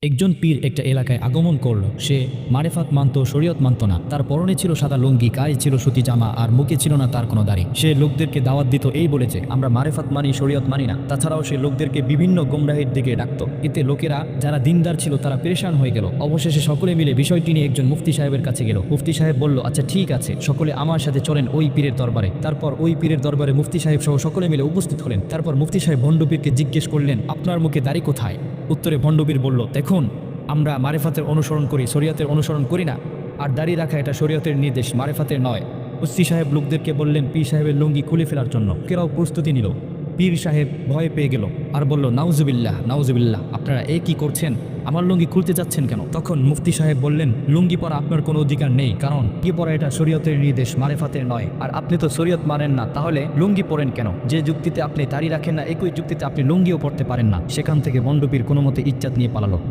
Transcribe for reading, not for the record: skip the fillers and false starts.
একজন পীর একটা এলাকায় আগমন করল। সে মারেফাত মানত, শরীয়ত মানত না। তার পরনে ছিল সাদা লুঙ্গি, গায়ে ছিল সুতি জামা, আর মুখে ছিল না তার কোনো দাড়ি। সে লোকদেরকে দাওয়াত দিত এই বলেছে, আমরা মারেফাত মানি, শরীয়ত মানি না। তাছাড়াও সে লোকদেরকে বিভিন্ন গোমরাহির দিকে ডাকত। এতে লোকেরা যারা দিনদার ছিল তারা পেরেশান হয়ে গেল। অবশেষে সকলে মিলে বিষয়টি নিয়ে একজন মুফতি সাহেবের কাছে গেল। মুফতি সাহেব বলল, আচ্ছা ঠিক আছে, সকলে আমার সাথে চলেন ওই পীরের দরবারে। তারপর ওই পীরের দরবারে মুফতি সাহেব সহ সকলে মিলে উপস্থিত হলেন। তারপর মুফতি সাহেব ভণ্ড পীরকে জিজ্ঞেস করলেন, আপনার মুখে দাড়ি কোথায়? উত্তরে ভণ্ড পীর বলল, দেখুন, আমরা মারেফাতের অনুসরণ করি, শরীয়তের অনুসরণ করি না। আর দাড়ি রাখা এটা শরীয়তের নির্দেশ, মারেফাতের নয়। মুফতি সাহেব লোকদেরকে বললেন পীর সাহেবের লুঙ্গি খুলে ফেলার জন্য। কেরাও প্রস্তুতি নিল। পীর সাহেব ভয় পেয়ে গেল আর বলল, নাউজুবিল্লাহ নাউজুবিল্লাহ, আপনারা এ কি করছেন? আমার লুঙ্গি খুলতে যাচ্ছেন কেন? তখন মুফতি সাহেব বললেন, লুঙ্গি পরা আপনার কোনো অধিকার নেই, কারণ কি পরা এটা শরীয়তের নির্দেশ, মারেফাতের নয়। আর আপনি তো শরীয়ত মানেন না, তাহলে লুঙ্গি পরেন কেন? যে যুক্তিতে আপনি দাড়ি রাখেন না, একই যুক্তিতে আপনি লুঙ্গিও পরতে পারেন না। সেখান থেকে ভণ্ড পীর কোনো মতে ইজ্জত নিয়ে পালালো।